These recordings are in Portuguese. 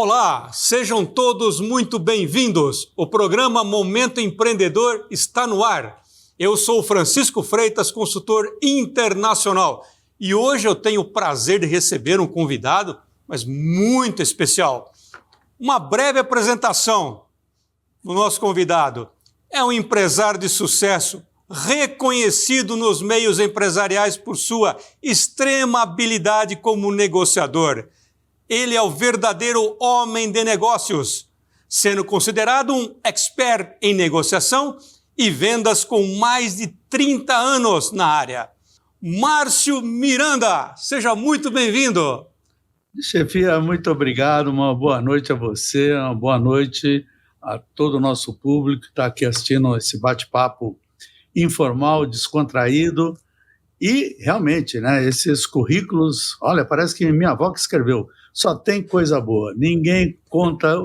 Olá, sejam todos muito bem-vindos. O programa Momento Empreendedor está no ar. Eu sou o Francisco Freitas, consultor internacional, e hoje eu tenho o prazer de receber um convidado, mas muito especial. Uma breve apresentação do nosso convidado. É um empresário de sucesso, reconhecido nos meios empresariais por sua extrema habilidade como negociador. Ele é o verdadeiro homem de negócios, sendo considerado um expert em negociação e vendas com mais de 30 anos na área. Márcio Miranda, seja muito bem-vindo. Chefia, muito obrigado, uma boa noite a você, uma boa noite a todo o nosso público que está aqui assistindo esse bate-papo informal, descontraído e realmente, né, esses currículos, olha, parece que minha avó que escreveu, só tem coisa boa, ninguém conta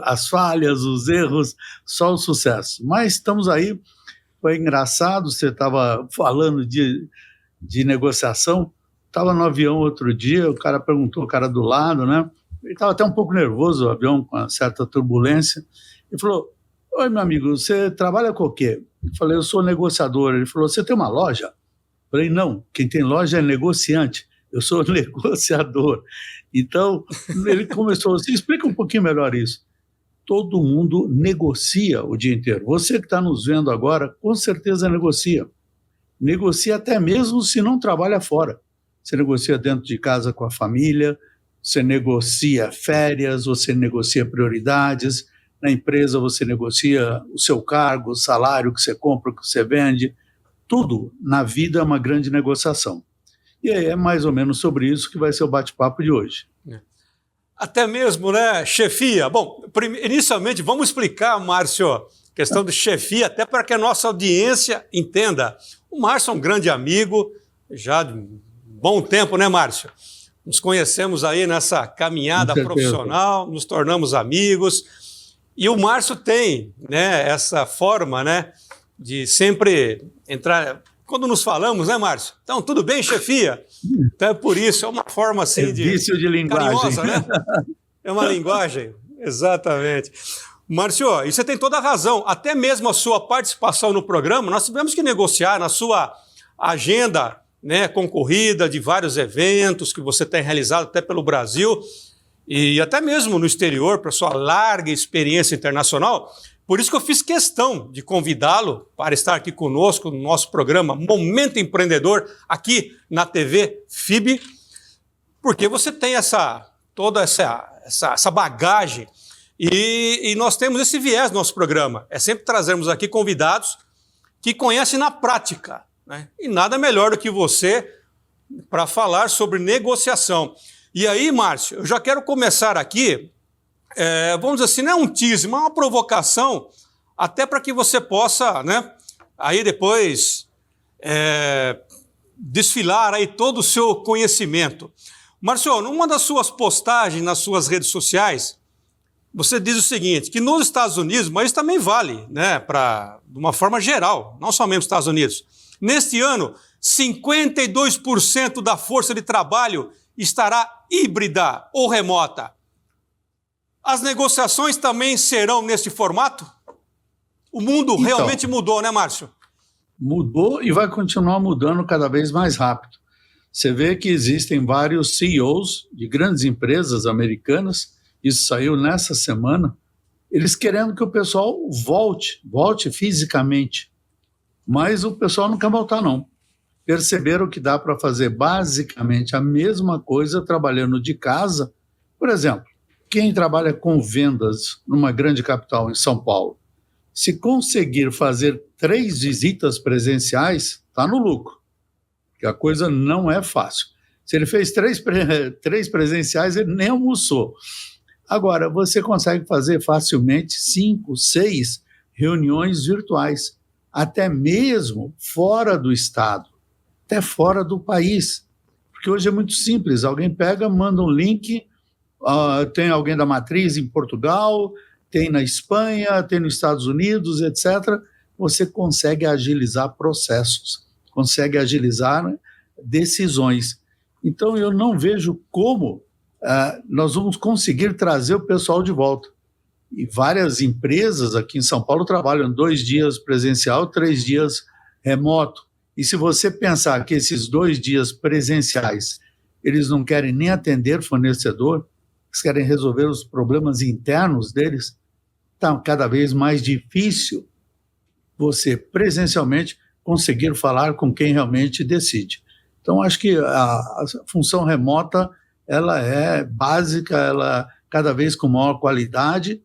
as falhas, os erros, só o sucesso. Mas estamos aí, foi engraçado, você estava falando de negociação, estava no avião outro dia, o cara perguntou, o cara do lado, né, ele estava até um pouco nervoso, o avião com uma certa turbulência, ele falou, oi meu amigo, você trabalha com o quê? Eu falei, eu sou negociador. Ele falou, você tem uma loja? Eu falei, não, quem tem loja é negociante, eu sou negociador. Então, ele começou assim, explica um pouquinho melhor isso. Todo mundo negocia o dia inteiro. Você que está nos vendo agora, com certeza negocia. Negocia até mesmo se não trabalha fora. Você negocia dentro de casa com a família, você negocia férias, você negocia prioridades, na empresa você negocia o seu cargo, o salário que você compra, o que você vende, tudo na vida é uma grande negociação. E é mais ou menos sobre isso que vai ser o bate-papo de hoje. Até mesmo, né, chefia? Bom, inicialmente, vamos explicar, Márcio, questão de chefia, até para que a nossa audiência entenda. O Márcio é um grande amigo, já de bom tempo, né, Márcio? Nos conhecemos aí nessa caminhada profissional, nos tornamos amigos. E o Márcio tem, né, essa forma, né, de sempre entrar... Quando nos falamos, né, Márcio? Então, tudo bem, chefia? Então é por isso, é uma forma assim de... vício de linguagem. Carinhosa, né? É uma linguagem, exatamente. Márcio, e você tem toda a razão. Até mesmo a sua participação no programa, nós tivemos que negociar na sua agenda, né, concorrida de vários eventos que você tem realizado até pelo Brasil e até mesmo no exterior, para sua larga experiência internacional. Por isso que eu fiz questão de convidá-lo para estar aqui conosco no nosso programa Momento Empreendedor, aqui na TV FIB, porque você tem toda essa bagagem e nós temos esse viés no nosso programa. É sempre trazermos aqui convidados que conhecem na prática, né? E nada melhor do que você para falar sobre negociação. E aí, Márcio, eu já quero começar aqui, vamos dizer assim, não é um teaser, mas uma provocação, até para que você possa, né, aí depois desfilar aí todo o seu conhecimento. Márcio, numa das suas postagens nas suas redes sociais, você diz o seguinte, que nos Estados Unidos, mas isso também vale, né, de uma forma geral, não somente nos Estados Unidos, neste ano, 52% da força de trabalho estará híbrida ou remota. As negociações também serão nesse formato? O mundo realmente mudou, né, Márcio? Mudou e vai continuar mudando cada vez mais rápido. Você vê que existem vários CEOs de grandes empresas americanas, isso saiu nessa semana, eles querendo que o pessoal volte fisicamente. Mas o pessoal não quer voltar, não. Perceberam que dá para fazer basicamente a mesma coisa trabalhando de casa. Por exemplo, quem trabalha com vendas numa grande capital, em São Paulo, se conseguir fazer 3 visitas presenciais, está no lucro, porque a coisa não é fácil. Se ele fez 3 presenciais, ele nem almoçou. Agora, você consegue fazer facilmente 5, 6 reuniões virtuais, até mesmo fora do estado, até fora do país, porque hoje é muito simples, alguém pega, manda um link, tem alguém da matriz em Portugal, tem na Espanha, tem nos Estados Unidos, etc. Você consegue agilizar processos, consegue agilizar decisões. Então eu não vejo como nós vamos conseguir trazer o pessoal de volta. E várias empresas aqui em São Paulo trabalham 2 dias presencial, 3 dias remoto. E se você pensar que esses 2 dias presenciais, eles não querem nem atender fornecedor, eles querem resolver os problemas internos deles, está cada vez mais difícil você presencialmente conseguir falar com quem realmente decide. Então, acho que a função remota ela é básica, ela cada vez com maior qualidade,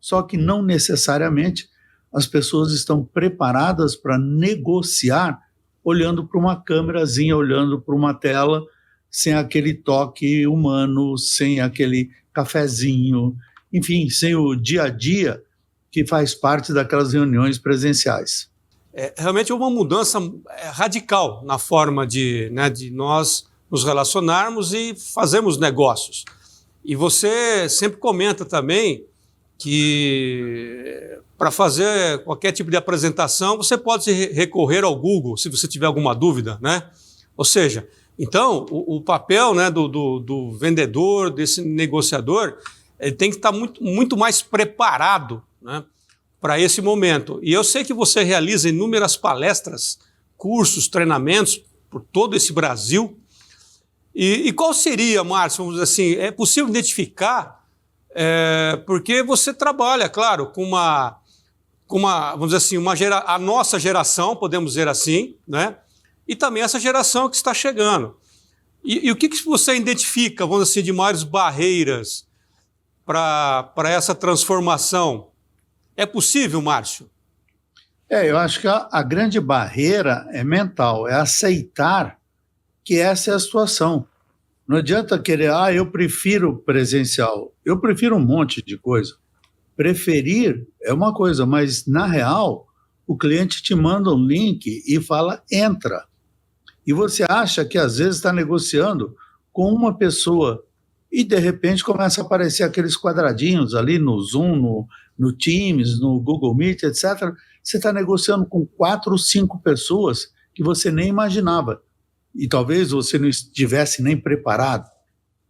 só que não necessariamente as pessoas estão preparadas para negociar olhando para uma câmerazinha, olhando para uma tela, sem aquele toque humano, sem aquele cafezinho, enfim, sem o dia a dia que faz parte daquelas reuniões presenciais. Realmente é uma mudança radical na forma de nós nos relacionarmos e fazermos negócios. E você sempre comenta também que para fazer qualquer tipo de apresentação, você pode recorrer ao Google, se você tiver alguma dúvida, né? Ou seja, então, o papel, né, do vendedor, desse negociador, ele tem que estar muito mais preparado, né, para esse momento. E eu sei que você realiza inúmeras palestras, cursos, treinamentos por todo esse Brasil. E qual seria, Márcio, vamos dizer assim, é possível identificar, porque você trabalha, claro, com uma vamos dizer assim, a nossa geração, podemos dizer assim, né? E também essa geração que está chegando. E o que você identifica, vamos dizer assim, de maiores barreiras para essa transformação? É possível, Márcio? Eu acho que a grande barreira é mental, é aceitar que essa é a situação. Não adianta querer, eu prefiro presencial. Eu prefiro um monte de coisa. Preferir é uma coisa, mas, na real, o cliente te manda um link e fala, entra. E você acha que, às vezes, está negociando com uma pessoa e, de repente, começa a aparecer aqueles quadradinhos ali no Zoom, no Teams, no Google Meet, etc. Você está negociando com 4 ou 5 pessoas que você nem imaginava. E talvez você não estivesse nem preparado.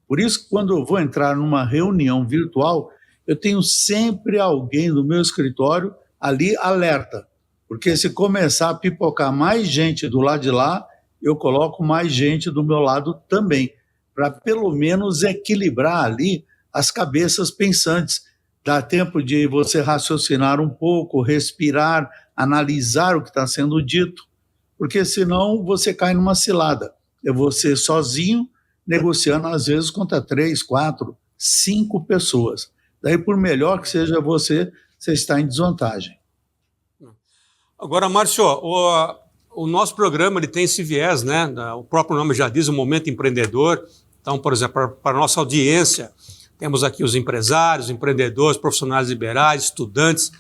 Por isso, quando eu vou entrar numa reunião virtual, eu tenho sempre alguém no meu escritório ali alerta. Porque se começar a pipocar mais gente do lado de lá, eu coloco mais gente do meu lado também, para pelo menos equilibrar ali as cabeças pensantes. Dá tempo de você raciocinar um pouco, respirar, analisar o que está sendo dito, porque senão você cai numa cilada. É você sozinho, negociando às vezes contra 3, 4, 5 pessoas. Daí, por melhor que seja você está em desvantagem. Agora, Márcio, o nosso programa ele tem esse viés, né? O próprio nome já diz, o Momento Empreendedor. Então, por exemplo, para a nossa audiência, temos aqui os empresários, empreendedores, profissionais liberais, estudantes.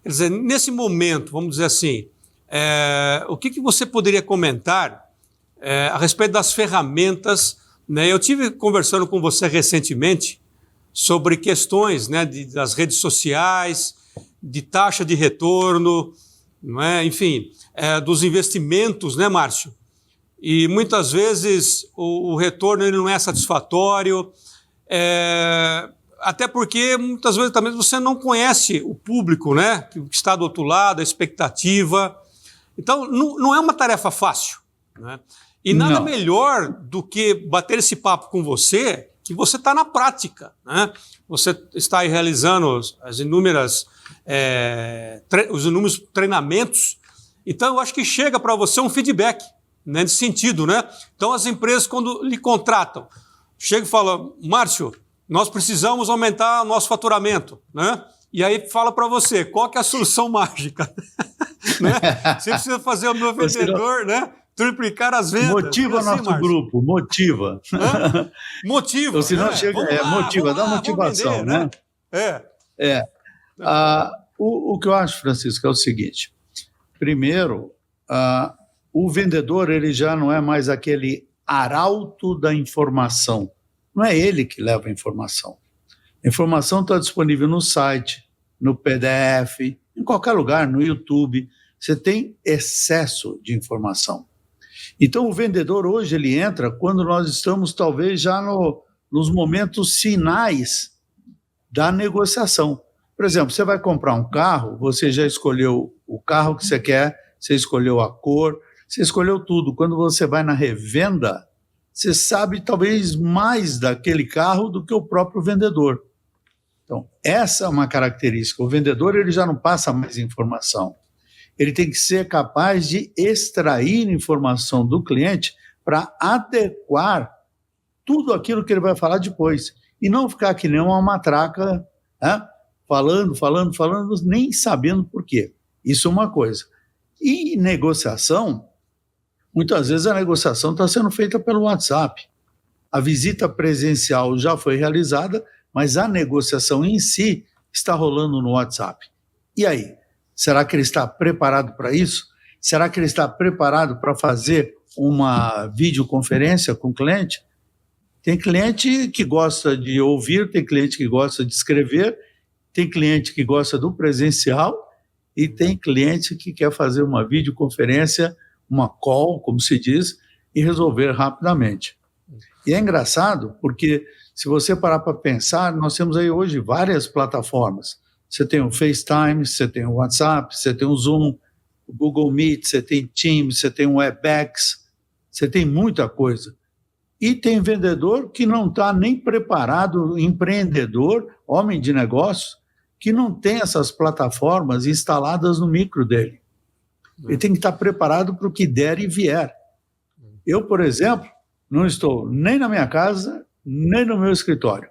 Quer dizer, nesse momento, vamos dizer assim, o que você poderia comentar a respeito das ferramentas, né? Eu tive conversando com você recentemente sobre questões, né, das redes sociais, de taxa de retorno, não é? Enfim, dos investimentos, né, Márcio? E muitas vezes o retorno ele não é satisfatório, até porque muitas vezes também você não conhece o público, né, que está do outro lado, a expectativa. Então, não é uma tarefa fácil, né? E nada melhor do que bater esse papo com você, que você está na prática, né? Você está aí realizando os inúmeros treinamentos. Então, eu acho que chega para você um feedback, né, nesse sentido, né? Então, as empresas, quando lhe contratam, chegam e falam, Márcio, nós precisamos aumentar o nosso faturamento, né? E aí fala para você, qual que é a solução mágica? Né? Você precisa fazer o meu vendedor, né? Triplicar as vendas. Motiva assim, nosso grupo, motiva. Motiva. Ou se não chega, motiva, dá motivação, vender, né? O que eu acho, Francisco, é o seguinte. Primeiro, o vendedor ele já não é mais aquele arauto da informação. Não é ele que leva a informação. A informação está disponível no site, no PDF, em qualquer lugar, no YouTube. Você tem excesso de informação. Então, o vendedor hoje ele entra quando nós estamos talvez já no nos momentos finais da negociação. Por exemplo, você vai comprar um carro, você já escolheu o carro que você quer, você escolheu a cor, você escolheu tudo. Quando você vai na revenda, você sabe talvez mais daquele carro do que o próprio vendedor. Então, essa é uma característica. O vendedor ele já não passa mais informação. Ele tem que ser capaz de extrair informação do cliente para adequar tudo aquilo que ele vai falar depois. E não ficar que nem uma matraca, né? Falando, nem sabendo por quê. Isso é uma coisa. E negociação, muitas vezes a negociação está sendo feita pelo WhatsApp. A visita presencial já foi realizada, mas a negociação em si está rolando no WhatsApp. E aí? Será que ele está preparado para isso? Será que ele está preparado para fazer uma videoconferência com o cliente? Tem cliente que gosta de ouvir, tem cliente que gosta de escrever, tem cliente que gosta do presencial e tem cliente que quer fazer uma videoconferência, uma call, como se diz, e resolver rapidamente. E é engraçado porque, se você parar para pensar, nós temos aí hoje várias plataformas. Você tem o FaceTime, você tem o WhatsApp, você tem o Zoom, o Google Meet, você tem Teams, você tem o Webex, você tem muita coisa. E tem vendedor que não está nem preparado, empreendedor, homem de negócio, que não tem essas plataformas instaladas no micro dele. Ele tem que estar preparado para o que der e vier. Eu, por exemplo, não estou nem na minha casa, nem no meu escritório.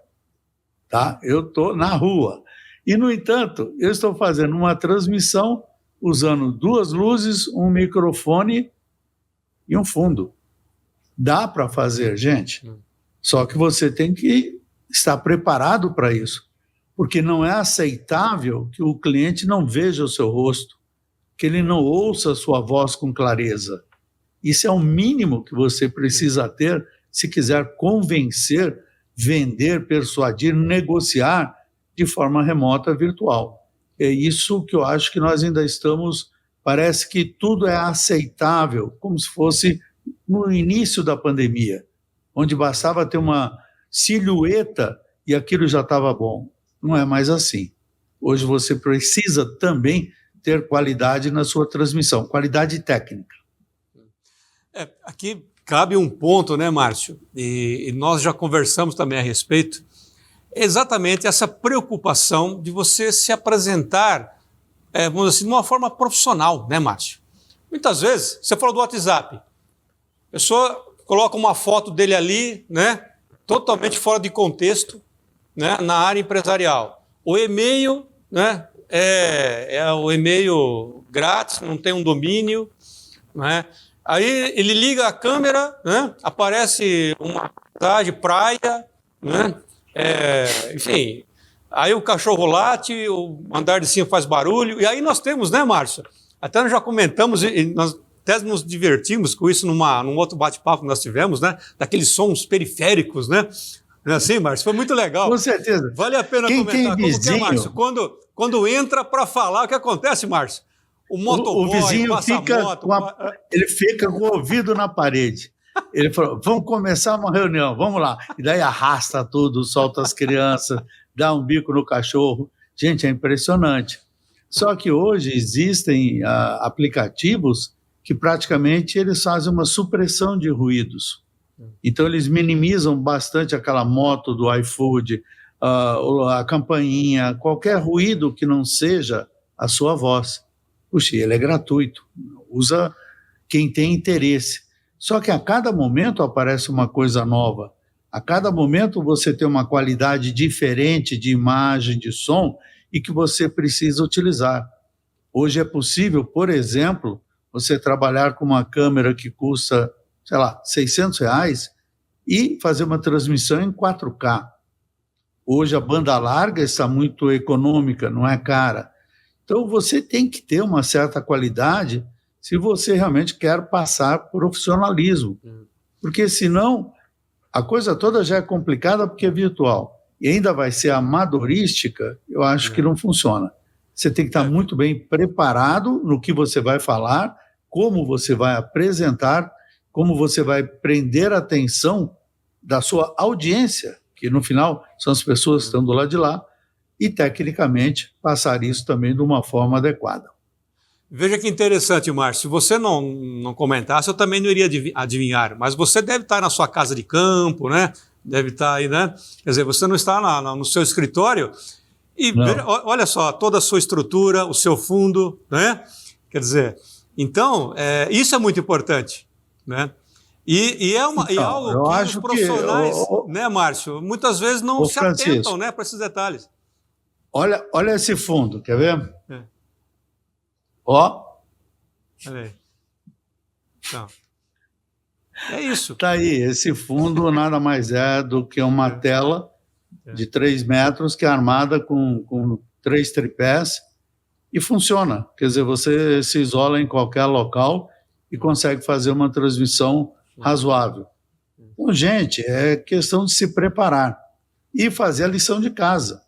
Tá? Eu estou na rua. E, no entanto, eu estou fazendo uma transmissão usando 2 luzes, um microfone e um fundo. Dá para fazer, gente. Só que você tem que estar preparado para isso. Porque não é aceitável que o cliente não veja o seu rosto, que ele não ouça a sua voz com clareza. Isso é o mínimo que você precisa ter se quiser convencer, vender, persuadir, negociar de forma remota, virtual. É isso que eu acho que nós ainda estamos, parece que tudo é aceitável, como se fosse no início da pandemia, onde bastava ter uma silhueta e aquilo já estava bom. Não é mais assim. Hoje você precisa também ter qualidade na sua transmissão, qualidade técnica. Aqui cabe um ponto, né, Márcio? E nós já conversamos também a respeito. Exatamente essa preocupação de você se apresentar, vamos dizer assim, de uma forma profissional, né, Márcio? Muitas vezes, você falou do WhatsApp, a pessoa coloca uma foto dele ali, né, totalmente fora de contexto, né, na área empresarial. O e-mail, né, é o e-mail grátis, não tem um domínio, né? Aí ele liga a câmera, né, aparece uma cidade, praia, né? Enfim, aí o cachorro late, o andar de cima faz barulho, e aí nós temos, né, Márcio? Até nós já comentamos, e nós até nos divertimos com isso num outro bate-papo que nós tivemos, né? Daqueles sons periféricos, né? Não é assim, Márcio? Foi muito legal. Com certeza. Vale a pena comentar. Como que é, Márcio? Quando entra para falar, o que acontece, Márcio? O motoboy, o vizinho fica moto, ele fica com o ouvido na parede. Ele falou, vamos começar uma reunião, vamos lá. E daí arrasta tudo, solta as crianças, dá um bico no cachorro. Gente, é impressionante. Só que hoje existem aplicativos que praticamente eles fazem uma supressão de ruídos. Então eles minimizam bastante aquela moto do iFood, a campainha, qualquer ruído que não seja a sua voz. Puxa, ele é gratuito, usa quem tem interesse. Só que a cada momento aparece uma coisa nova. A cada momento você tem uma qualidade diferente de imagem, de som, e que você precisa utilizar. Hoje é possível, por exemplo, você trabalhar com uma câmera que custa, sei lá, R$600 e fazer uma transmissão em 4K. Hoje a banda larga está muito econômica, não é cara. Então você tem que ter uma certa qualidade se você realmente quer passar profissionalismo. Porque senão a coisa toda já é complicada porque é virtual. E ainda vai ser amadorística, eu acho que não funciona. Você tem que estar muito bem preparado no que você vai falar, como você vai apresentar, como você vai prender a atenção da sua audiência, que no final são as pessoas que estão do lado de lá, e tecnicamente passar isso também de uma forma adequada. Veja que interessante, Márcio. Se você não comentasse, eu também não iria adivinhar, mas você deve estar na sua casa de campo, né? Deve estar aí, né? Quer dizer, você não está no seu escritório e veja, olha só, toda a sua estrutura, o seu fundo, né? Quer dizer, então, isso é muito importante, né? E é algo que os profissionais, né, Márcio, muitas vezes não se atentam, né, para esses detalhes. Olha esse fundo, quer ver? Olha aí. Então, é isso. Está aí, esse fundo nada mais é do que uma tela de 3 metros que é armada com 3 tripés e funciona. Quer dizer, você se isola em qualquer local e consegue fazer uma transmissão razoável. Então, gente, é questão de se preparar e fazer a lição de casa,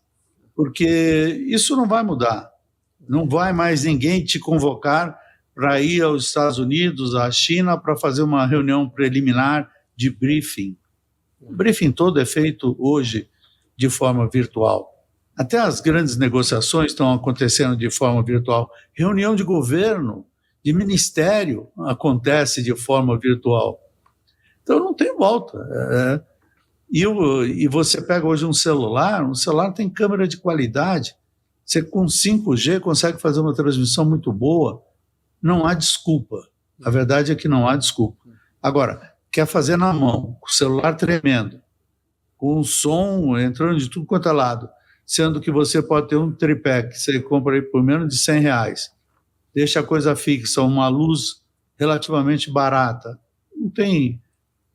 porque isso não vai mudar. Não vai mais ninguém te convocar para ir aos Estados Unidos, à China, para fazer uma reunião preliminar de briefing. O briefing todo é feito hoje de forma virtual. Até as grandes negociações estão acontecendo de forma virtual. Reunião de governo, de ministério, acontece de forma virtual. Então não tem volta. E você pega hoje um celular tem câmera de qualidade. Você com 5G consegue fazer uma transmissão muito boa. Não há desculpa. A verdade é que não há desculpa. Agora, quer fazer na mão, com o celular tremendo, com o som entrando de tudo quanto é lado, sendo que você pode ter um tripé que você compra aí por menos de R$100, deixa a coisa fixa, uma luz relativamente barata.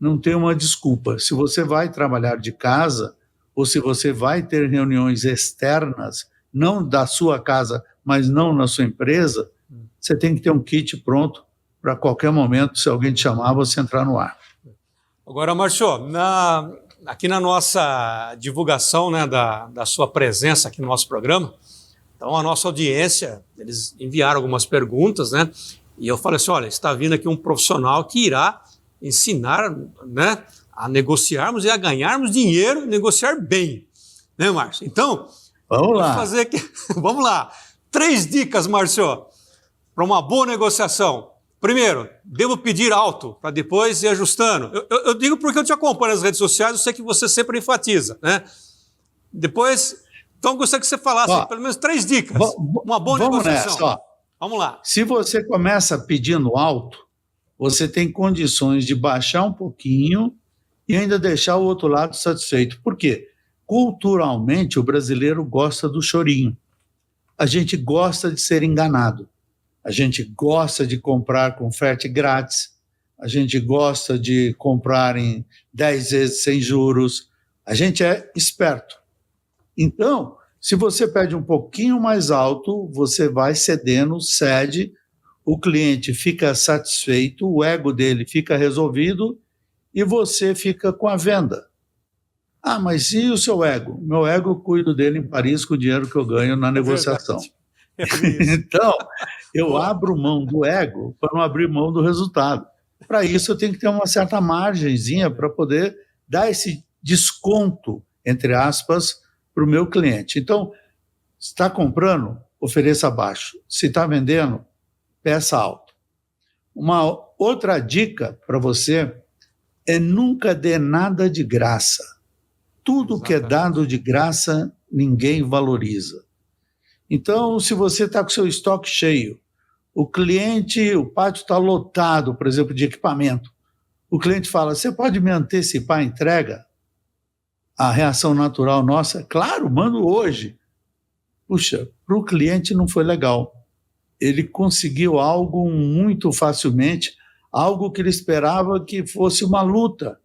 Não tem uma desculpa. Se você vai trabalhar de casa, ou se você vai ter reuniões externas, não da sua casa, mas não na sua empresa, você tem que ter um kit pronto para qualquer momento, se alguém te chamar, você entrar no ar. Agora, Márcio, aqui na nossa divulgação, né, da sua presença aqui no nosso programa, então a nossa audiência, eles enviaram algumas perguntas, né, e eu falei assim, olha, está vindo aqui um profissional que irá ensinar, né, a negociarmos e a ganharmos dinheiro, negociar bem, né, Márcio? Então, vamos lá. Vamos lá. 3 dicas, Márcio, para uma boa negociação. Primeiro, devo pedir alto para depois ir ajustando. Eu digo porque eu te acompanho nas redes sociais, eu sei que você sempre enfatiza, né? Depois, então gostaria que você falasse pelo menos 3 dicas. Uma boa negociação. Nessa, vamos lá. Se você começa pedindo alto, você tem condições de baixar um pouquinho e ainda deixar o outro lado satisfeito. Por quê? Culturalmente, o brasileiro gosta do chorinho. A gente gosta de ser enganado. A gente gosta de comprar com frete grátis. A gente gosta de comprar em 10 vezes sem juros. A gente é esperto. Então, se você pede um pouquinho mais alto, você vai cedendo, cede, o cliente fica satisfeito, o ego dele fica resolvido e você fica com a venda. Ah, mas e o seu ego? Meu ego, eu cuido dele em Paris com o dinheiro que eu ganho na negociação. Então, eu abro mão do ego para não abrir mão do resultado. Para isso, eu tenho que ter uma certa margenzinha para poder dar esse desconto, entre aspas, para o meu cliente. Então, se está comprando, ofereça baixo. Se está vendendo, peça alto. Uma outra dica para você é nunca dê nada de graça. Tudo que é dado de graça, ninguém valoriza. Então, se você está com seu estoque cheio, o pátio está lotado, por exemplo, de equipamento, o cliente fala, você pode me antecipar a entrega? A reação natural nossa, claro, mando hoje. Puxa, para o cliente não foi legal. Ele conseguiu algo muito facilmente, algo que ele esperava que fosse uma luta.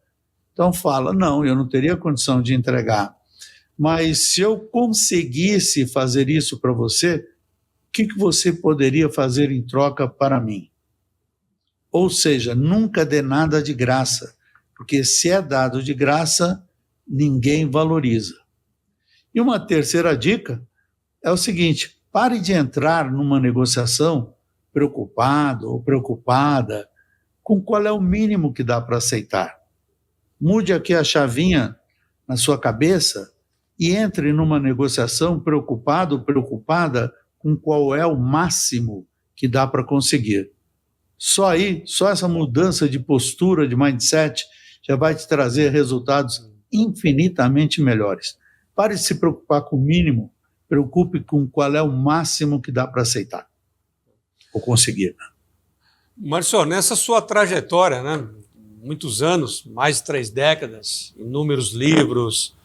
Então fala, não, eu não teria condição de entregar. Mas se eu conseguisse fazer isso para você, o que você poderia fazer em troca para mim? Ou seja, nunca dê nada de graça, porque se é dado de graça, ninguém valoriza. E uma terceira dica é o seguinte, pare de entrar numa negociação preocupado ou preocupada com qual é o mínimo que dá para aceitar. Mude aqui a chavinha na sua cabeça e entre numa negociação preocupada com qual é o máximo que dá para conseguir. Só essa mudança de postura, de mindset, já vai te trazer resultados infinitamente melhores. Pare de se preocupar com o mínimo, preocupe com qual é o máximo que dá para aceitar ou conseguir. Márcio, nessa sua trajetória, né, muitos anos, mais de 3 décadas, inúmeros livros,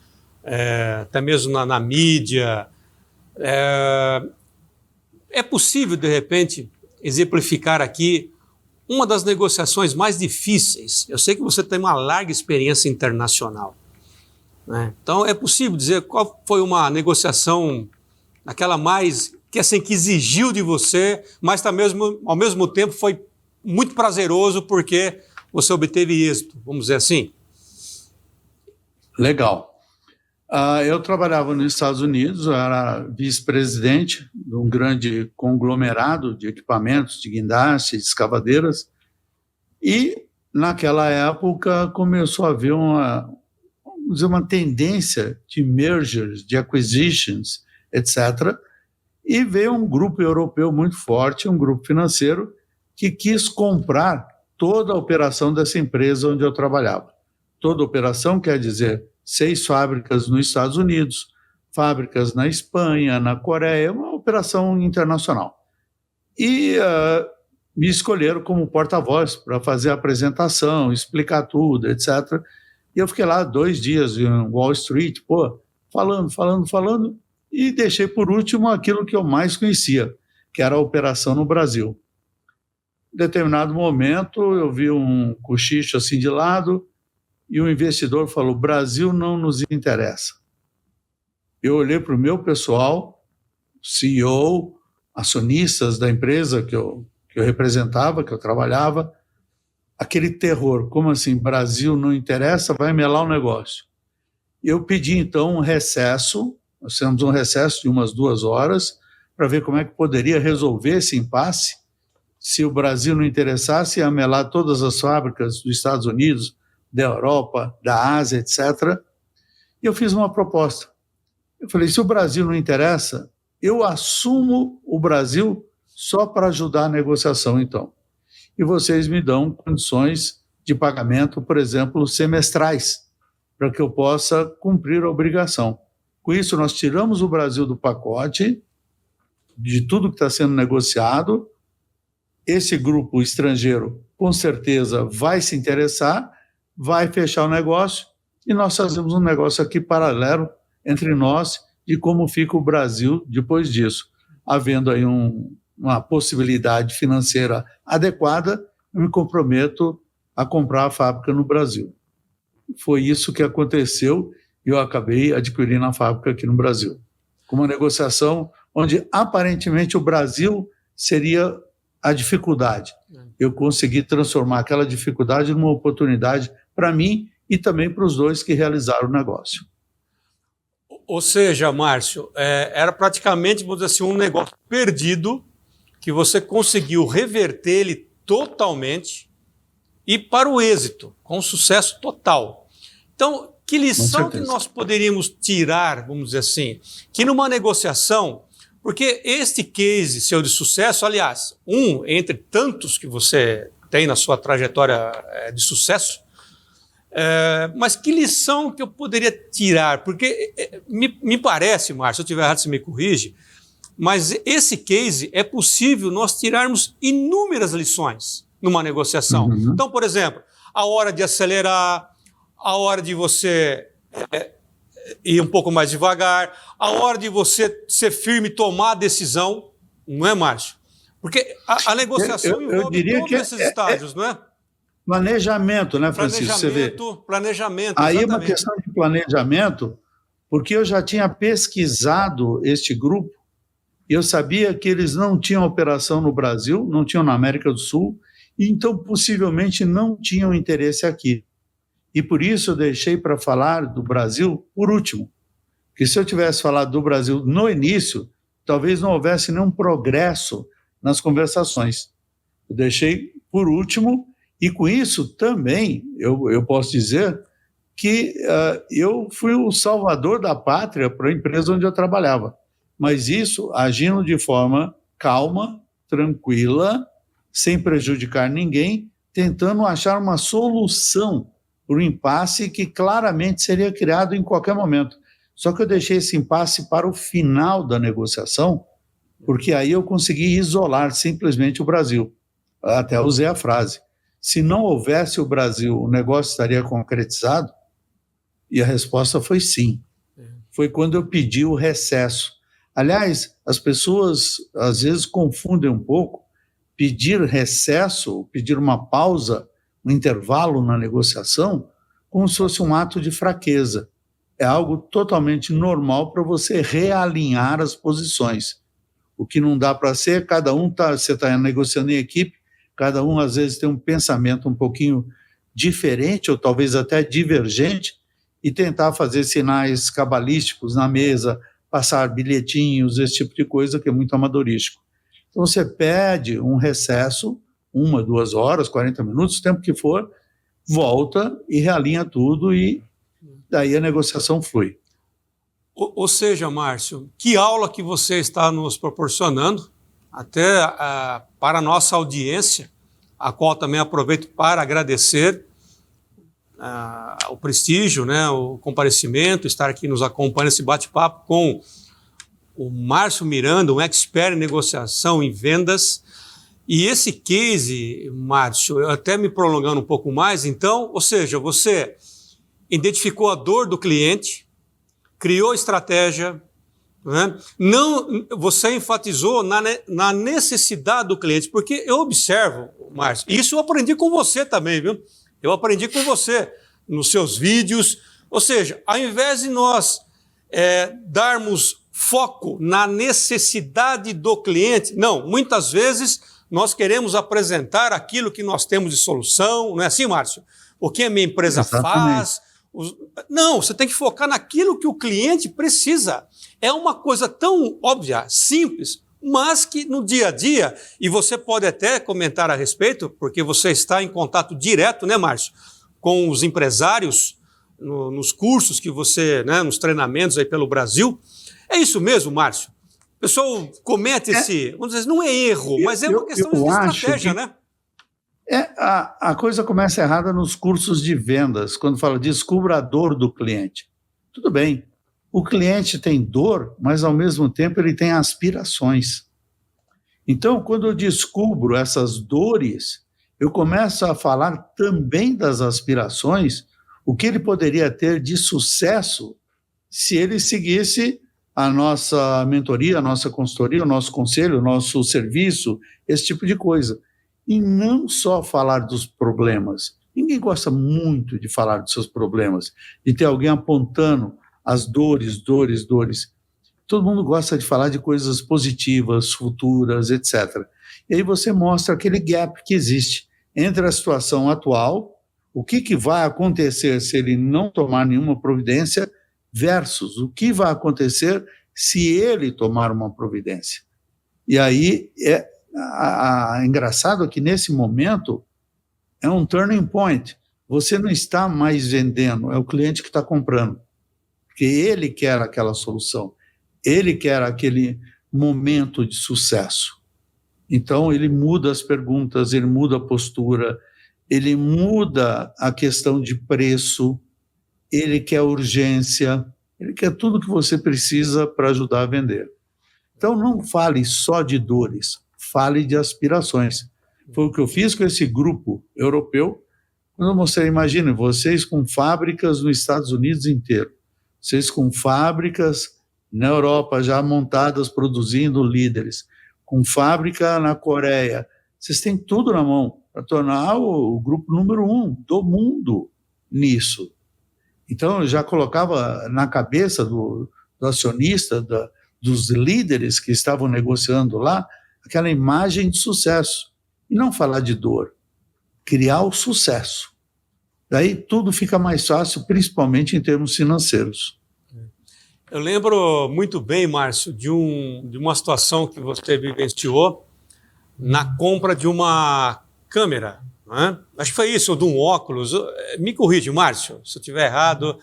até mesmo na mídia, é possível, de repente, exemplificar aqui uma das negociações mais difíceis? Eu sei que você tem uma larga experiência internacional, né? Então, é possível dizer qual foi uma negociação, aquela mais, que exigiu de você, mas ao mesmo tempo foi muito prazeroso porque você obteve êxito, vamos dizer assim? Legal. Eu trabalhava nos Estados Unidos, eu era vice-presidente de um grande conglomerado de equipamentos, de guindastes, de escavadeiras, e naquela época começou a haver uma tendência de mergers, de acquisitions, etc., e veio um grupo europeu muito forte, um grupo financeiro, que quis comprar toda a operação dessa empresa onde eu trabalhava. Toda a operação quer dizer 6 fábricas nos Estados Unidos, fábricas na Espanha, na Coreia, uma operação internacional. E me escolheram como porta-voz para fazer a apresentação, explicar tudo, etc. E eu fiquei lá 2 dias em Wall Street, falando, e deixei por último aquilo que eu mais conhecia, que era a operação no Brasil. Em determinado momento, eu vi um cochicho assim de lado, e o investidor falou: Brasil não nos interessa. Eu olhei para o meu pessoal, CEO, acionistas da empresa que eu representava, que eu trabalhava, aquele terror, como assim, Brasil não interessa, vai melar o negócio. Eu pedi então um recesso, nós temos um recesso de umas 2 horas, para ver como é que poderia resolver esse impasse, se o Brasil não interessasse, ia melar todas as fábricas dos Estados Unidos, da Europa, da Ásia, etc. E eu fiz uma proposta. Eu falei, se o Brasil não interessa, eu assumo o Brasil só para ajudar a negociação, então. E vocês me dão condições de pagamento, por exemplo, semestrais, para que eu possa cumprir a obrigação. Com isso, nós tiramos o Brasil do pacote, de tudo que está sendo negociado. Esse grupo estrangeiro, com certeza, vai se interessar, vai fechar o negócio e nós fazemos um negócio aqui paralelo entre nós e como fica o Brasil depois disso. Havendo aí uma possibilidade financeira adequada, eu me comprometo a comprar a fábrica no Brasil. Foi isso que aconteceu e eu acabei adquirindo a fábrica aqui no Brasil. Com uma negociação onde aparentemente o Brasil seria a dificuldade. Eu consegui transformar aquela dificuldade numa oportunidade para mim e também para os 2 que realizaram o negócio. Ou seja, Márcio, era praticamente, vamos dizer assim, um negócio perdido que você conseguiu reverter ele totalmente e para o êxito, com sucesso total. Então, que lição que nós poderíamos tirar, vamos dizer assim, que numa negociação, porque este case seu de sucesso, aliás, entre tantos que você tem na sua trajetória de sucesso, mas que lição que eu poderia tirar? Porque me parece, Márcio, se eu estiver errado, você me corrige, mas esse case é possível nós tirarmos inúmeras lições numa negociação. Uhum. Então, por exemplo, a hora de acelerar, a hora de você ir um pouco mais devagar, a hora de você ser firme e tomar a decisão, não é, Márcio? Porque a negociação envolve todos esses estágios, não é? Planejamento, né, Francisco? Você vê. Planejamento, aí exatamente. Uma questão de planejamento, porque eu já tinha pesquisado este grupo e eu sabia que eles não tinham operação no Brasil, não tinham na América do Sul, e então possivelmente não tinham interesse aqui. E por isso eu deixei para falar do Brasil por último. Porque se eu tivesse falado do Brasil no início, talvez não houvesse nenhum progresso nas conversações. Eu deixei por último, e com isso também, eu posso dizer, que eu fui o salvador da pátria para a empresa onde eu trabalhava. Mas isso agindo de forma calma, tranquila, sem prejudicar ninguém, tentando achar uma solução para o impasse que claramente seria criado em qualquer momento. Só que eu deixei esse impasse para o final da negociação, porque aí eu consegui isolar simplesmente o Brasil. Até usei a frase: se não houvesse o Brasil, o negócio estaria concretizado? E a resposta foi sim. Foi quando eu pedi o recesso. Aliás, as pessoas às vezes confundem um pouco pedir recesso, pedir uma pausa, um intervalo na negociação, como se fosse um ato de fraqueza. É algo totalmente normal para você realinhar as posições. O que não dá para ser, você está negociando em equipe, cada um às vezes tem um pensamento um pouquinho diferente, ou talvez até divergente, e tentar fazer sinais cabalísticos na mesa, passar bilhetinhos, esse tipo de coisa que é muito amadorístico. Então você pede um recesso, 1, 2 horas, 40 minutos, o tempo que for, volta e realinha tudo e daí a negociação flui. Ou seja, Márcio, que aula que você está nos proporcionando, até para a nossa audiência, a qual também aproveito para agradecer o prestígio, né, o comparecimento, estar aqui nos acompanhando esse bate-papo com o Márcio Miranda, um expert em negociação e vendas. E esse case, Márcio, eu até me prolongando um pouco mais, então, ou seja, você identificou a dor do cliente, criou estratégia, né? Não, você enfatizou na necessidade do cliente, porque eu observo, Márcio, isso eu aprendi com você também, viu? Eu aprendi com você nos seus vídeos, ou seja, ao invés de nós darmos foco na necessidade do cliente, não, muitas vezes nós queremos apresentar aquilo que nós temos de solução, não é assim, Márcio? O que a minha empresa faz. Não, você tem que focar naquilo que o cliente precisa. É uma coisa tão óbvia, simples, mas que no dia a dia, e você pode até comentar a respeito, porque você está em contato direto, né, Márcio, com os empresários, nos cursos que você, né, nos treinamentos aí pelo Brasil. É isso mesmo, Márcio? O pessoal comete esse, vamos dizer, não é erro, mas é uma questão de estratégia, né? A coisa começa errada nos cursos de vendas, quando fala descubra a dor do cliente. Tudo bem, o cliente tem dor, mas ao mesmo tempo ele tem aspirações. Então, quando eu descubro essas dores, eu começo a falar também das aspirações, o que ele poderia ter de sucesso se ele seguisse a nossa mentoria, a nossa consultoria, o nosso conselho, o nosso serviço, esse tipo de coisa. E não só falar dos problemas. Ninguém gosta muito de falar dos seus problemas, de ter alguém apontando as dores. Todo mundo gosta de falar de coisas positivas, futuras, etc. E aí você mostra aquele gap que existe entre a situação atual, o que vai acontecer se ele não tomar nenhuma providência, versus o que vai acontecer se ele tomar uma providência. E aí engraçado que nesse momento é um turning point. Você não está mais vendendo, é o cliente que está comprando. Porque ele quer aquela solução, ele quer aquele momento de sucesso. Então ele muda as perguntas, ele muda a postura, ele muda a questão de preço, ele quer urgência, ele quer tudo que você precisa para ajudar a vender. Então não fale só de dores, fale de aspirações. Foi o que eu fiz com esse grupo europeu, quando eu mostrei, imagine, vocês com fábricas nos Estados Unidos inteiro, vocês com fábricas na Europa já montadas, produzindo líderes, com fábrica na Coreia, vocês têm tudo na mão para tornar o grupo número 1 do mundo nisso. Então, eu já colocava na cabeça do acionista, dos líderes que estavam negociando lá, aquela imagem de sucesso. E não falar de dor, criar o sucesso. Daí tudo fica mais fácil, principalmente em termos financeiros. Eu lembro muito bem, Márcio, de uma situação que você vivenciou na compra de uma câmera, né? Acho que foi isso, ou de um óculos. Me corrige, Márcio, se eu estiver errado,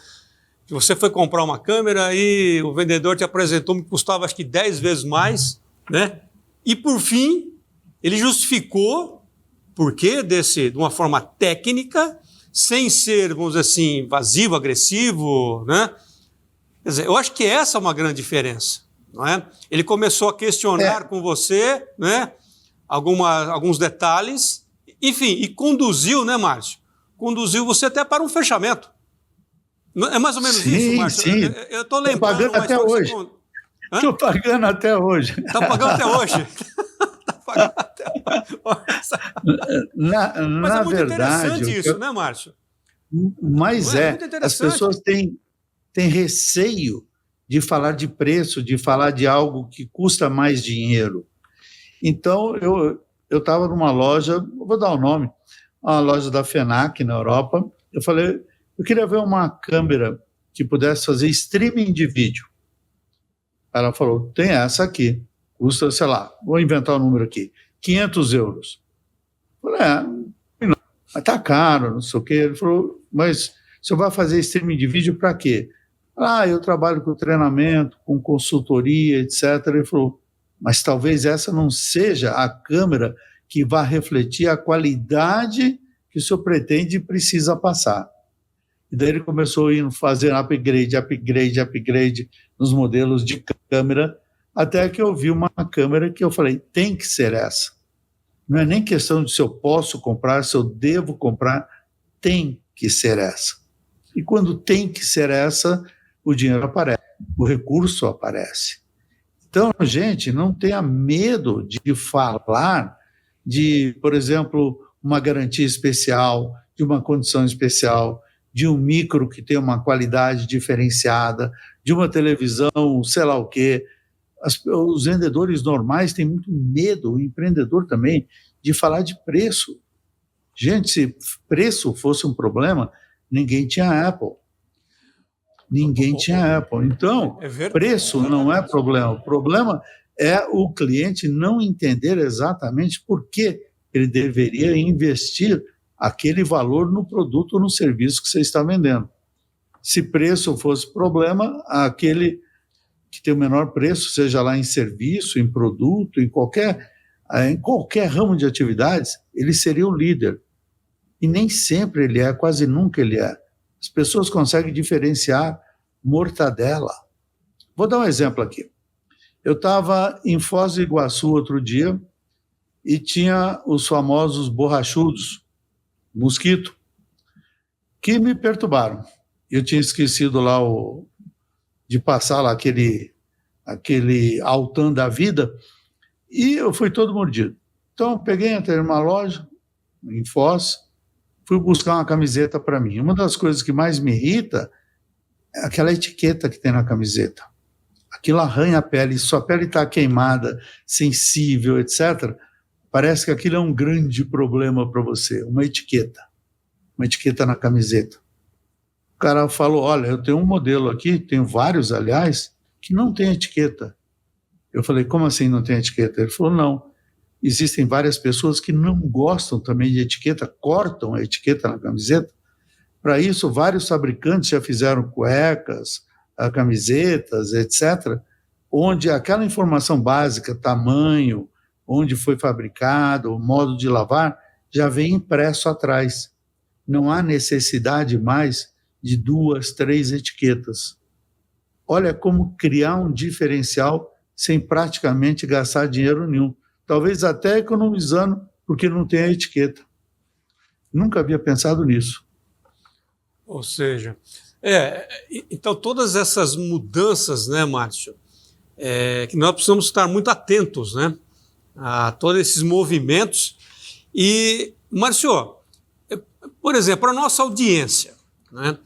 que você foi comprar uma câmera e o vendedor te apresentou que custava acho que 10 vezes mais, né? E por fim, ele justificou por quê de uma forma técnica, sem ser, vamos dizer assim, invasivo, agressivo, né? Quer dizer, eu acho que essa é uma grande diferença, não é? Ele começou a questionar com você, né? Alguns detalhes, enfim, e conduziu, né, Márcio? Conduziu você até para um fechamento. É mais ou menos isso, Márcio? Sim. Eu estou lembrando. Estou pagando até hoje. Estou pagando até hoje. Está pagando até hoje? Está pagando até hoje. Mas é muito interessante isso, né, Márcio? Mas as pessoas têm receio de falar de preço, de falar de algo que custa mais dinheiro. Então, eu estava numa loja, vou dar o nome, uma loja da FENAC, na Europa. Eu falei, eu queria ver uma câmera que pudesse fazer streaming de vídeo. Ela falou, tem essa aqui, custa, sei lá, vou inventar o número aqui, 500 euros. Eu falei, não, mas tá caro, não sei o quê. Ele falou, mas você vai fazer streaming de vídeo para quê? Eu trabalho com treinamento, com consultoria, etc. Ele falou, mas talvez essa não seja a câmera que vá refletir a qualidade que o senhor pretende e precisa passar. E daí ele começou a fazer upgrade nos modelos de câmera, até que eu vi uma câmera que eu falei, tem que ser essa. Não é nem questão de se eu posso comprar, se eu devo comprar, tem que ser essa. E quando tem que ser essa, o dinheiro aparece, o recurso aparece. Então, gente, não tenha medo de falar de, por exemplo, uma garantia especial, de uma condição especial, de um micro que tem uma qualidade diferenciada, de uma televisão, sei lá o quê. Os vendedores normais têm muito medo, o empreendedor também, de falar de preço. Gente, se preço fosse um problema, ninguém tinha Apple. Ninguém tinha Apple. Então, preço não é problema. O problema é o cliente não entender exatamente por que ele deveria investir aquele valor no produto ou no serviço que você está vendendo. Se preço fosse problema, aquele que tem o menor preço, seja lá em serviço, em produto, em qualquer ramo de atividades, ele seria o líder. E nem sempre ele é, quase nunca ele é. As pessoas conseguem diferenciar mortadela. Vou dar um exemplo aqui. Eu estava em Foz do Iguaçu outro dia e tinha os famosos borrachudos, mosquito, que me perturbaram. Eu tinha esquecido lá de passar lá aquele Altan da vida e eu fui todo mordido. Então, eu peguei, entrei numa loja em Foz, fui buscar uma camiseta para mim. Uma das coisas que mais me irrita é aquela etiqueta que tem na camiseta. Aquilo arranha a pele, se sua pele está queimada, sensível, etc., parece que aquilo é um grande problema para você, uma etiqueta na camiseta. O cara falou, olha, eu tenho um modelo aqui, tenho vários, aliás, que não tem etiqueta. Eu falei, como assim não tem etiqueta? Ele falou, não, existem várias pessoas que não gostam também de etiqueta, cortam a etiqueta na camiseta. Para isso, vários fabricantes já fizeram cuecas, camisetas, etc., onde aquela informação básica, tamanho, onde foi fabricado, o modo de lavar, já vem impresso atrás. Não há necessidade mais de 2, 3 etiquetas. Olha como criar um diferencial sem praticamente gastar dinheiro nenhum. Talvez até economizando, porque não tem a etiqueta. Nunca havia pensado nisso. Ou seja, então todas essas mudanças, né, Márcio, que nós precisamos estar muito atentos, né, a todos esses movimentos. E, Márcio, por exemplo, a nossa audiência, né,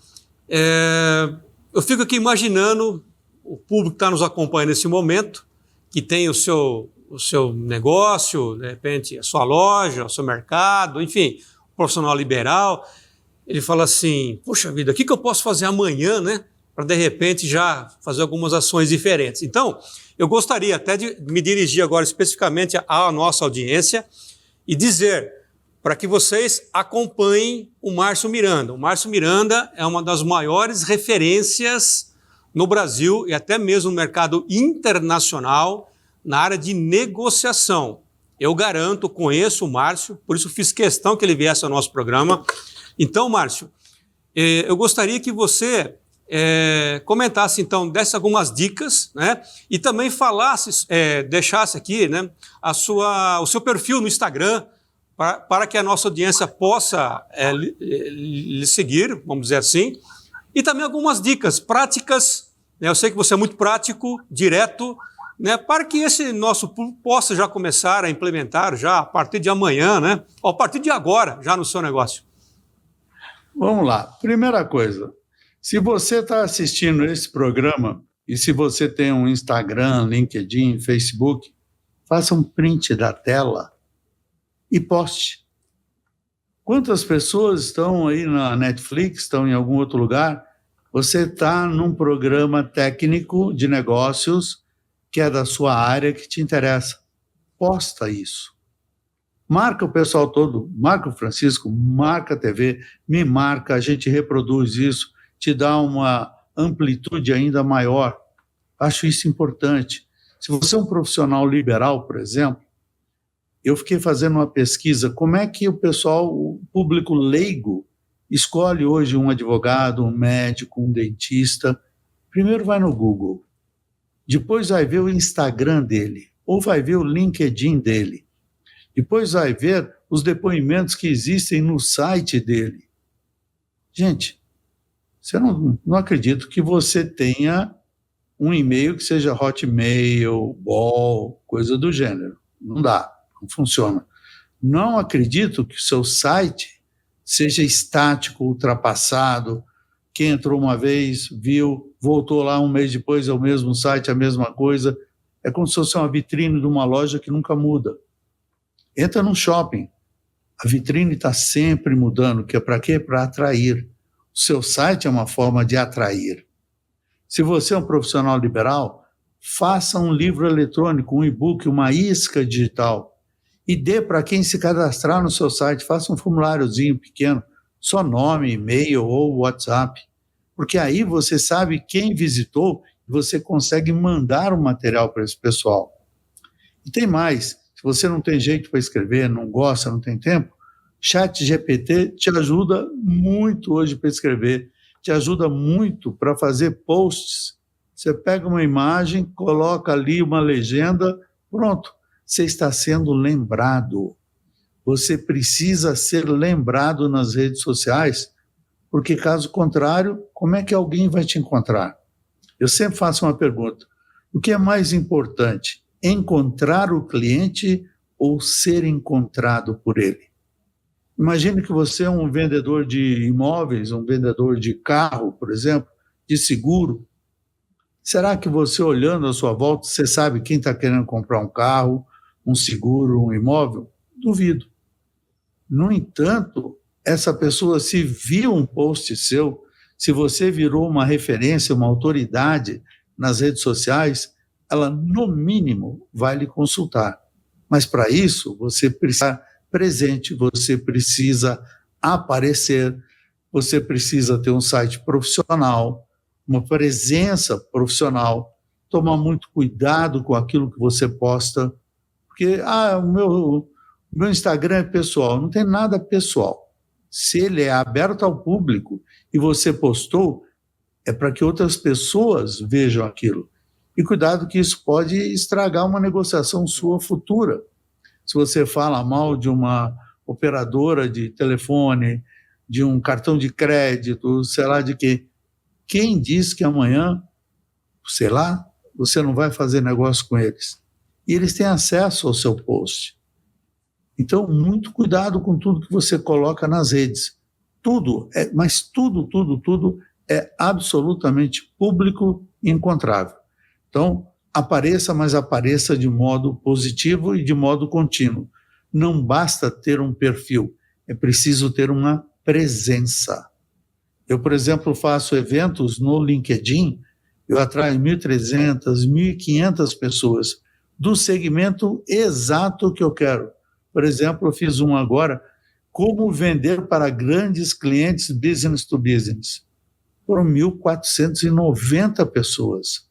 eu fico aqui imaginando o público que está nos acompanhando nesse momento, que tem o seu negócio, de repente a sua loja, o seu mercado, enfim, profissional liberal. Ele fala assim, poxa vida, o que eu posso fazer amanhã, né, para de repente já fazer algumas ações diferentes. Então, eu gostaria até de me dirigir agora especificamente à nossa audiência e dizer para que vocês acompanhem o Márcio Miranda. O Márcio Miranda é uma das maiores referências no Brasil e até mesmo no mercado internacional na área de negociação. Eu garanto, conheço o Márcio, por isso fiz questão que ele viesse ao nosso programa. Então, Márcio, eu gostaria que você comentasse, então, desse algumas dicas, né? E também falasse, deixasse aqui, né, o seu perfil no Instagram, para que a nossa audiência possa lhe seguir, vamos dizer assim, e também algumas dicas práticas, né? Eu sei que você é muito prático, direto, né? Para que esse nosso público possa já começar a implementar já a partir de amanhã, né? Ou a partir de agora, já no seu negócio. Vamos lá. Primeira coisa, se você está assistindo esse programa e se você tem um Instagram, LinkedIn, Facebook, faça um print da tela e poste. Quantas pessoas estão aí na Netflix, estão em algum outro lugar? Você está num programa técnico de negócios que é da sua área, que te interessa. Posta isso. Marca o pessoal todo, marca o Francisco, marca a TV, me marca, a gente reproduz isso, te dá uma amplitude ainda maior. Acho isso importante. Se você é um profissional liberal, por exemplo, eu fiquei fazendo uma pesquisa, como é que o pessoal, o público leigo, escolhe hoje um advogado, um médico, um dentista. Primeiro vai no Google, depois vai ver o Instagram dele, ou vai ver o LinkedIn dele, depois vai ver os depoimentos que existem no site dele. Gente, você não acredito que você tenha um e-mail que seja Hotmail, Ball, coisa do gênero. Não dá. Não funciona. Não acredito que o seu site seja estático, ultrapassado. Quem entrou uma vez, viu, voltou lá um mês depois, é o mesmo site, a mesma coisa. É como se fosse uma vitrine de uma loja que nunca muda. Entra num shopping. A vitrine está sempre mudando. Que é para quê? Para atrair. O seu site é uma forma de atrair. Se você é um profissional liberal, faça um livro eletrônico, um e-book, uma isca digital. E dê para quem se cadastrar no seu site, faça um formuláriozinho pequeno, só nome, e-mail ou WhatsApp, porque aí você sabe quem visitou e você consegue mandar o material para esse pessoal. E tem mais, se você não tem jeito para escrever, não gosta, não tem tempo, ChatGPT te ajuda muito hoje para escrever, te ajuda muito para fazer posts. Você pega uma imagem, coloca ali uma legenda, pronto. Você está sendo lembrado. Você precisa ser lembrado nas redes sociais, porque caso contrário, como é que alguém vai te encontrar? Eu sempre faço uma pergunta. O que é mais importante? Encontrar o cliente ou ser encontrado por ele? Imagine que você é um vendedor de imóveis, um vendedor de carro, por exemplo, de seguro. Será que você, olhando à sua volta, você sabe quem está querendo comprar um carro, um seguro, um imóvel? Duvido. No entanto, essa pessoa, se viu um post seu, se você virou uma referência, uma autoridade nas redes sociais, ela, no mínimo, vai lhe consultar. Mas, para isso, você precisa estar presente, você precisa aparecer, você precisa ter um site profissional, uma presença profissional, tomar muito cuidado com aquilo que você posta, porque o meu Instagram é pessoal. Não tem nada pessoal. Se ele é aberto ao público e você postou, é para que outras pessoas vejam aquilo. E cuidado que isso pode estragar uma negociação sua futura. Se você fala mal de uma operadora de telefone, de um cartão de crédito, sei lá de quê, quem diz que amanhã, sei lá, você não vai fazer negócio com eles? E eles têm acesso ao seu post. Então, muito cuidado com tudo que você coloca nas redes. Mas tudo é absolutamente público e encontrável. Então, apareça, mas apareça de modo positivo e de modo contínuo. Não basta ter um perfil, é preciso ter uma presença. Eu, por exemplo, faço eventos no LinkedIn, eu atraio 1.300, 1.500 pessoas do segmento exato que eu quero. Por exemplo, eu fiz um agora como vender para grandes clientes business to business. Foram 1.490 pessoas.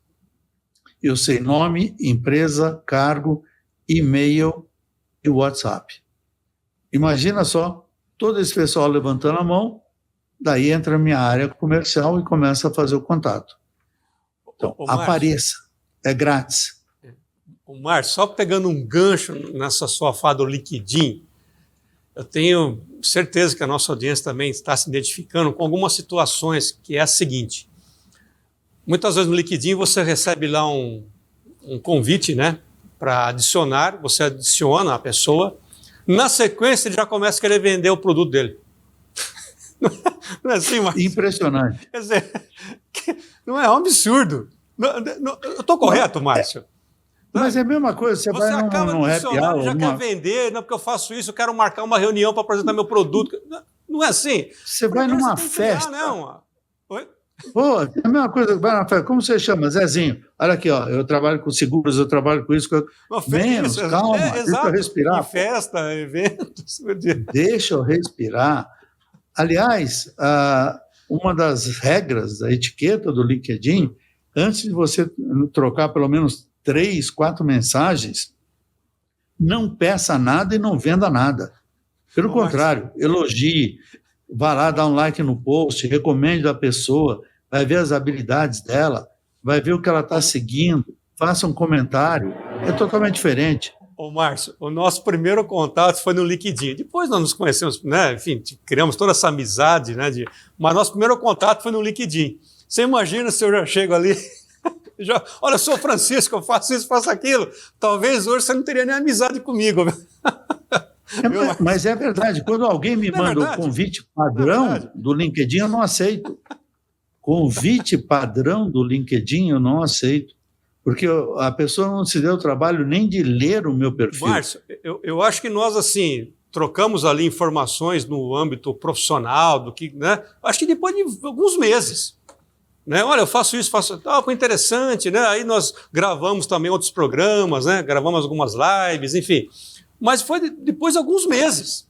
Eu sei nome, empresa, cargo, e-mail e WhatsApp. Imagina só, todo esse pessoal levantando a mão, daí entra a minha área comercial e começa a fazer o contato. Então, apareça, é grátis. Márcio, só pegando um gancho nessa sua fala do LinkedIn, eu tenho certeza que a nossa audiência também está se identificando com algumas situações, que é a seguinte: muitas vezes no LinkedIn você recebe lá um convite, né, para adicionar, você adiciona a pessoa, na sequência ele já começa a querer vender o produto dele. Não é assim, Márcio? Impressionante. Quer dizer, não é um absurdo. Eu estou correto, Márcio? Mas é a mesma coisa, você vai acaba num happy adicionando, hour, já quer vender, não porque eu faço isso, eu quero marcar uma reunião para apresentar meu produto. Não é assim. Você vai numa festa. Oi? Pô, é a mesma coisa, vai numa festa. Como você chama? Zezinho. Olha aqui, ó, eu trabalho com seguros, eu trabalho com isso. Menos, calma, deixa eu respirar. Festa, eventos. Deixa eu respirar. Aliás, uma das regras da etiqueta do LinkedIn, antes de você trocar pelo menos 3, 4 mensagens, não peça nada e não venda nada. Pelo contrário, elogie, vá lá, dá um like no post, recomende a pessoa, vai ver as habilidades dela, vai ver o que ela está seguindo, faça um comentário, é totalmente diferente. Ô, Márcio, o nosso primeiro contato foi no LinkedIn. Depois nós nos conhecemos, né? Enfim, criamos toda essa amizade, né? Mas nosso primeiro contato foi no LinkedIn. Você imagina se eu já chego ali... olha, eu sou Francisco, eu faço isso, faço aquilo. Talvez hoje você não teria nem amizade comigo. Mas é verdade, quando alguém me manda o convite padrão do LinkedIn, eu não aceito. Convite padrão do LinkedIn, eu não aceito. Porque a pessoa não se deu o trabalho nem de ler o meu perfil. Márcio, eu acho que nós, assim, trocamos ali informações no âmbito profissional, do que, né? Acho que depois de alguns meses. Né? Olha, eu faço isso, faço tal, foi interessante, né? Aí nós gravamos também outros programas, né? Gravamos algumas lives, enfim. Mas foi depois de alguns meses,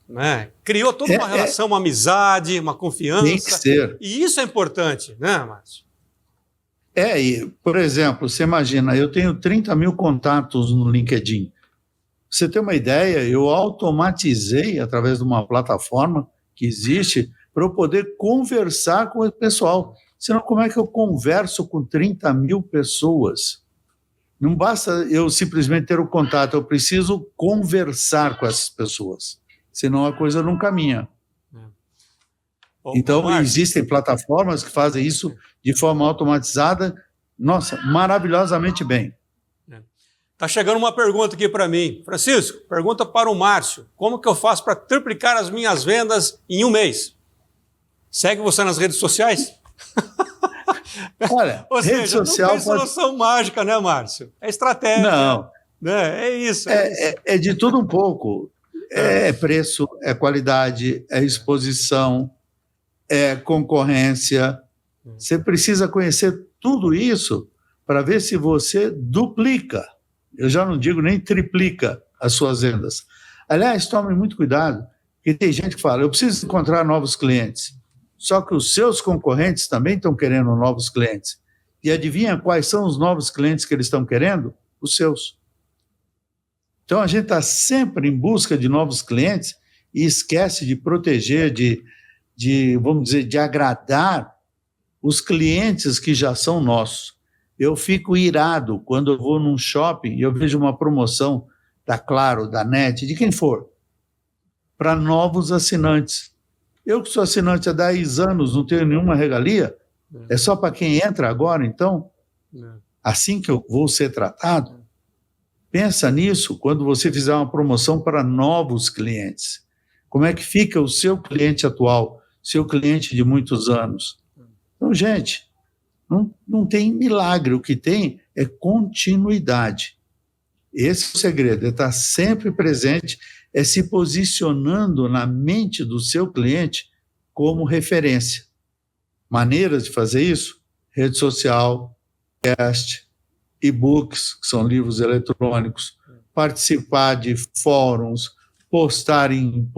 né? Criou toda uma relação, uma amizade, uma confiança. Tem que ser. E isso é importante, né, Márcio? E, por exemplo, você imagina, eu tenho 30 mil contatos no LinkedIn. Você tem uma ideia, eu automatizei através de uma plataforma que existe para eu poder conversar com o pessoal. Senão, como é que eu converso com 30 mil pessoas? Não basta eu simplesmente ter o contato, eu preciso conversar com essas pessoas. Senão a coisa não caminha. Então, existem plataformas que fazem isso de forma automatizada, nossa, maravilhosamente bem. Está chegando uma pergunta aqui para mim. Francisco, pergunta para o Márcio. Como que eu faço para triplicar as minhas vendas em um mês? Segue você nas redes sociais? Olha, rede social não tem solução mágica, né, Márcio? É estratégia. Não. Né? É isso. É de tudo um pouco. É preço, é qualidade, é exposição, é concorrência. Você precisa conhecer tudo isso para ver se você duplica. Eu já não digo nem triplica as suas vendas. Aliás, tome muito cuidado, porque tem gente que fala, eu preciso encontrar novos clientes. Só que os seus concorrentes também estão querendo novos clientes. E adivinha quais são os novos clientes que eles estão querendo? Os seus. Então, a gente está sempre em busca de novos clientes e esquece de proteger, vamos dizer, de agradar os clientes que já são nossos. Eu fico irado quando eu vou num shopping e eu vejo uma promoção da Claro, da NET, de quem for, para novos assinantes. Eu que sou assinante há 10 anos, não tenho nenhuma regalia, é só para quem entra agora, então? Assim que eu vou ser tratado? Pensa nisso quando você fizer uma promoção para novos clientes. Como é que fica o seu cliente atual, seu cliente de muitos anos? Então, gente, não tem milagre, o que tem é continuidade. Esse é o segredo, é estar sempre presente, é se posicionando na mente do seu cliente como referência. Maneiras de fazer isso? Rede social, podcast, e-books, que são livros eletrônicos, participar de fóruns, postar em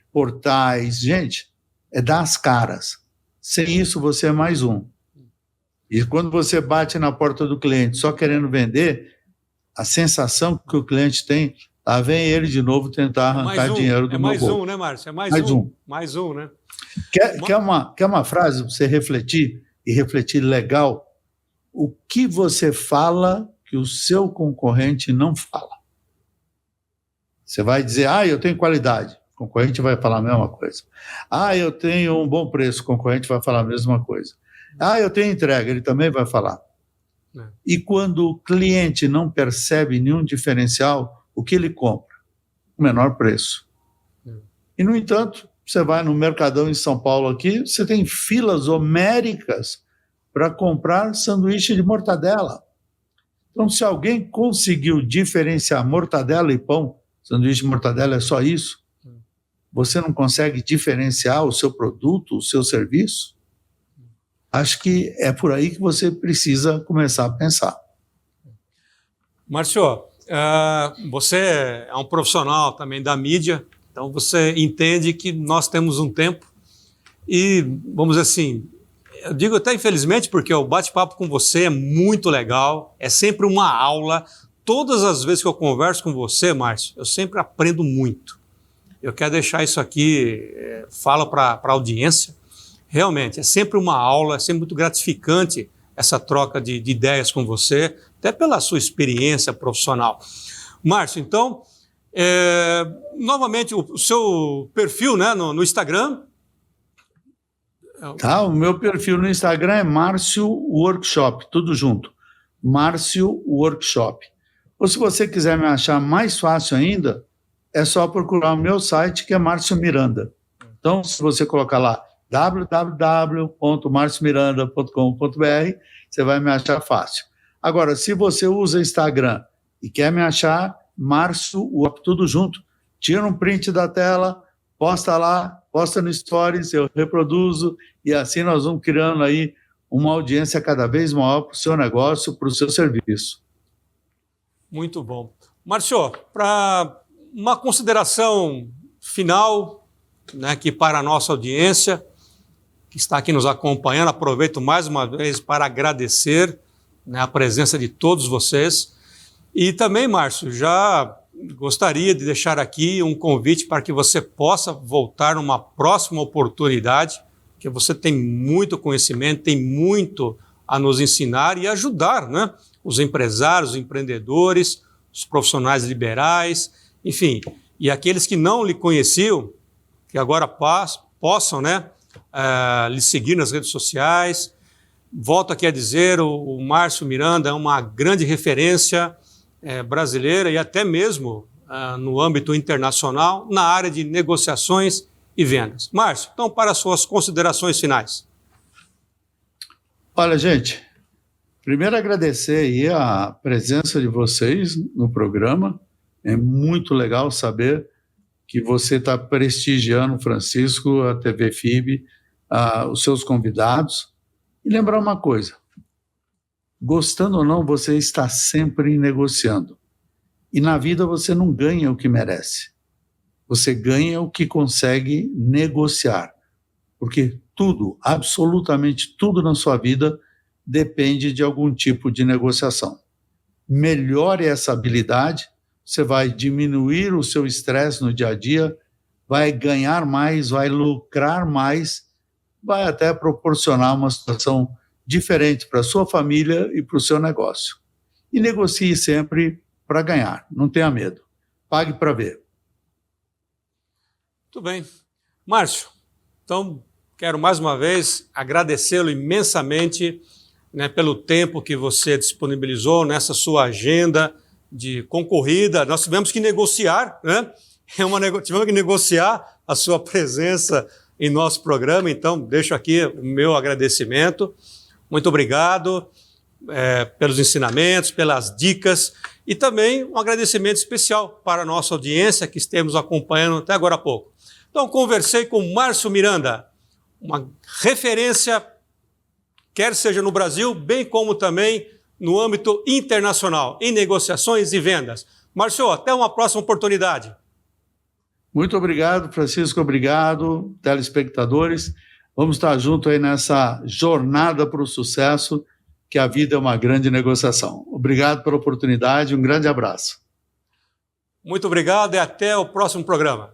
portais. Gente, é dar as caras. Sem isso, você é mais um. E quando você bate na porta do cliente só querendo vender, a sensação que o cliente tem, lá vem ele de novo tentar arrancar dinheiro do meu bolso. É mais um, né, Márcio? É mais um. Mais um, né? Quer uma frase para você refletir, e refletir legal? O que você fala que o seu concorrente não fala? Você vai dizer, eu tenho qualidade. O concorrente vai falar a mesma coisa. Eu tenho um bom preço. O concorrente vai falar a mesma coisa. Eu tenho entrega. Ele também vai falar. E quando o cliente não percebe nenhum diferencial, o que ele compra? O menor preço. E, no entanto, você vai no Mercadão em São Paulo aqui, você tem filas homéricas para comprar sanduíche de mortadela. Então, se alguém conseguiu diferenciar mortadela e pão, sanduíche de mortadela é só isso, você não consegue diferenciar o seu produto, o seu serviço? Acho que é por aí que você precisa começar a pensar. Márcio, você é um profissional também da mídia, então você entende que nós temos um tempo e, vamos dizer assim, eu digo até infelizmente porque o bate-papo com você é muito legal, é sempre uma aula. Todas as vezes que eu converso com você, Márcio, eu sempre aprendo muito. Eu quero deixar isso aqui, falo para a audiência. Realmente, é sempre uma aula, é sempre muito gratificante essa troca de ideias com você, até pela sua experiência profissional. Márcio, então, novamente, o seu perfil, né, no Instagram... O meu perfil no Instagram é Márcio Workshop, tudo junto. Márcio Workshop. Ou se você quiser me achar mais fácil ainda, é só procurar o meu site, que é Márcio Miranda. Então, se você colocar lá www.marciomiranda.com.br, você vai me achar fácil. Agora, se você usa Instagram e quer me achar, Márcio, tudo junto, tira um print da tela, posta lá, posta no Stories, eu reproduzo, e assim nós vamos criando aí uma audiência cada vez maior para o seu negócio, para o seu serviço. Muito bom. Márcio, para uma consideração final, né, aqui para a nossa audiência, que está aqui nos acompanhando, aproveito mais uma vez para agradecer, né, a presença de todos vocês. E também, Márcio, já gostaria de deixar aqui um convite para que você possa voltar numa próxima oportunidade, porque você tem muito conhecimento, tem muito a nos ensinar e ajudar, né, os empresários, os empreendedores, os profissionais liberais, enfim, e aqueles que não lhe conheciam, que agora possam, né, lhe seguir nas redes sociais. Volto aqui a dizer, o Márcio Miranda é uma grande referência brasileira e até mesmo no âmbito internacional, na área de negociações e vendas. Márcio, então, para as suas considerações finais. Olha, gente, primeiro agradecer aí a presença de vocês no programa. É muito legal saber que você está prestigiando, Francisco, a TV FIB, os seus convidados. E lembrar uma coisa, gostando ou não, você está sempre negociando. E na vida você não ganha o que merece. Você ganha o que consegue negociar. Porque tudo, absolutamente tudo na sua vida depende de algum tipo de negociação. Melhore essa habilidade, você vai diminuir o seu estresse no dia a dia, vai ganhar mais, vai lucrar mais, vai até proporcionar uma situação diferente para a sua família e para o seu negócio. E negocie sempre para ganhar, não tenha medo. Pague para ver. Muito bem. Márcio, então quero mais uma vez agradecê-lo imensamente, né, pelo tempo que você disponibilizou nessa sua agenda de concorrida. Nós tivemos que negociar, né? Tivemos que negociar a sua presença em nosso programa, então deixo aqui o meu agradecimento. Muito obrigado pelos ensinamentos, pelas dicas e também um agradecimento especial para a nossa audiência que estamos acompanhando até agora há pouco. Então, conversei com Márcio Miranda, uma referência, quer seja no Brasil, bem como também no âmbito internacional, em negociações e vendas. Márcio, até uma próxima oportunidade. Muito obrigado, Francisco, obrigado, telespectadores. Vamos estar juntos aí nessa jornada para o sucesso, que a vida é uma grande negociação. Obrigado pela oportunidade, um grande abraço. Muito obrigado e até o próximo programa.